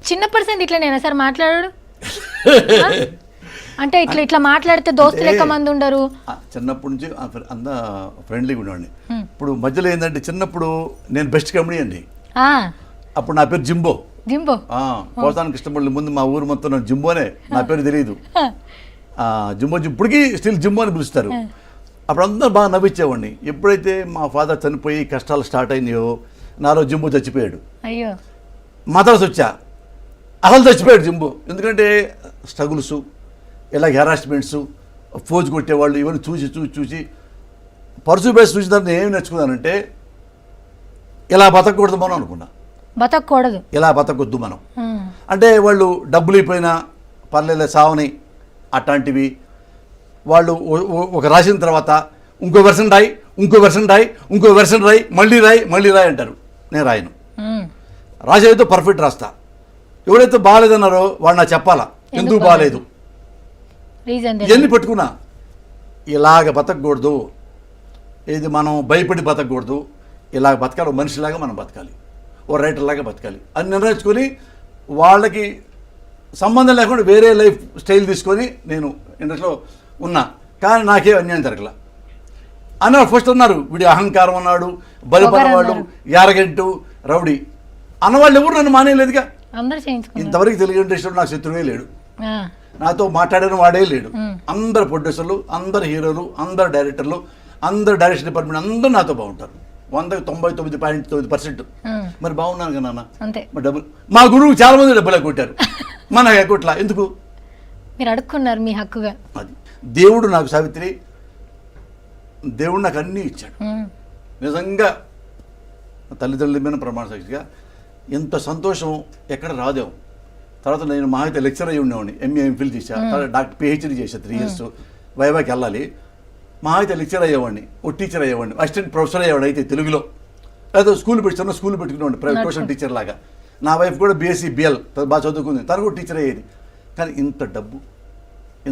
చిన్నప్పటి నుంచి ఇట్లనేనా సార్ మాట్లాడాడు? అంటే ఇట్లా ఇట్లా మాట్లాడితే దోస్తులు ఎక్కువ మంది ఉండరు. చిన్నప్పటి నుంచి అంత ఫ్రెండ్లీగా ఉండేవాడిని. ఇప్పుడు మధ్యలో ఏంటంటే చిన్నప్పుడు నేను బెస్ట్ కమెడీ అండి. అప్పుడు నా పేరు జింబో. జింబో పోతానికి ఇష్టపడలేదు. ముందు మా ఊరు మొత్తం నాకు జింబోనే, నా పేరు తెలియదు. జింబో ఇప్పటికీ స్టిల్ జింబో అని పిలుస్తారు. అప్పుడు అందరూ బాగా నవ్వించేవాడిని. ఎప్పుడైతే మా ఫాదర్ చనిపోయి కష్టాలు స్టార్ట్ అయినాయో నాలో జింబో చచ్చిపోయాడు. అయ్యో మాట్లాడాల్సి వచ్చా, అసలు చచ్చిపోయాడు జింబో. ఎందుకంటే స్ట్రగుల్స్, ఇలా హెరాస్మెంట్స్, ఫోజ్ కొట్టేవాళ్ళు ఇవన్నీ చూసి చూసి చూసి పర్సు బేస్ చూసిన తర్వాత ఏం నేర్చుకున్నానంటే ఇలా బతకూడదు మనం అనుకున్నా. బతకూడదు, ఇలా బతకొద్దు మనం. అంటే వాళ్ళు డబ్బులు అయిపోయినా పర్లేదు సావని అట్లాంటివి వాళ్ళు ఒక రాసిన తర్వాత ఇంకో వెర్షన్ రాయి, ఇంకో వెర్షన్ రాయి, ఇంకో వెర్షన్ రాయి, మళ్ళీ రాయి, మళ్ళీ రాయి అంటారు. నేను రాయను. రాసేదో పర్ఫెక్ట్ రాస్తా. ఎవరైతే బాగాలేదన్నారో వాడు నాకు చెప్పాలా ఎందుకు బాగాలేదు. ఇవన్నీ పెట్టుకున్నా. ఇలాగ బతకూడదు, ఇది మనం భయపడి బతకూడదు, ఇలాగ బతకాలి, ఓ మనిషిలాగా మనం బతకాలి, ఓ రైటర్లాగా బతకాలి అని నిర్ణయించుకొని వాళ్ళకి సంబంధం లేకుండా వేరే లైఫ్ స్టైల్ తీసుకొని నేను ఇండస్ట్రీలో ఉన్నా. కానీ నాకే అన్యాయం జరగల అన్నారు. ఫస్ట్ అన్నారు వీడి అహంకారం అన్నాడు, బలిపడవాడు, యారగెంటు, రౌడీ అన్నవాళ్ళు ఎవరు నన్ను మానేయలేదుగా. ఇంతవరకు తెలుగు ఇండస్ట్రీలో నాకు శత్రువే లేడు, నాతో మాట్లాడిన వాడే లేడు. అందరు ప్రొడ్యూసర్లు, అందరు హీరోలు, అందరు డైరెక్టర్లు, అందరు డైరెక్షన్ డిపార్ట్మెంట్ అందరూ నాతో బాగుంటారు. 99.9%. మరి బాగున్నాను కదా నాన్న. మరి డబ్బులు మా గురువు చాలా మంది డబ్బులు కొట్టారు, మన ఎక్కట్లా ఎందుకు మీరు అడుక్కున్నారు మీ హక్కుగా. అది దేవుడు నాకు సావిత్రి, దేవుడు నాకు అన్నీ ఇచ్చాడు. నిజంగా తల్లిదండ్రుల మీద ప్రమాణ సాక్షిగా ఎంత సంతోషం ఎక్కడ రాదేమో. తర్వాత నేను మా అయితే లెక్చర్ అయ్యి ఉండేవాడిని, ఎంఏ ఎంఫిల్ చేశా, డాక్టర్ పిహెచ్డీ చేశా 3 years. వైవాకి వెళ్ళాలి, మా అయితే లెక్చర్ అయ్యేవాడిని, ఓ టీచర్ అయ్యేవాడిని, అసిస్టెంట్ ప్రొఫెసర్ అయ్యేవాడు. అయితే తెలుగులో లేదా స్కూల్ పెట్టుకున్న స్కూల్ పెట్టుకునేవాడిని, ప్రైవేట్ ట్యూషన్ టీచర్ లాగా. నా వైఫ్ కూడా BSc BL బాగా చదువుకుంది, తను కూడా టీచర్ అయ్యేది. కానీ ఇంత డబ్బు,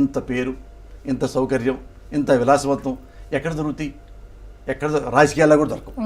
ఇంత పేరు, ఇంత సౌకర్యం, ఇంత విలాసవంతం ఎక్కడ దొరుకుతాయి? ఎక్కడ రాజకీయాల్లో కూడా దొరకవు.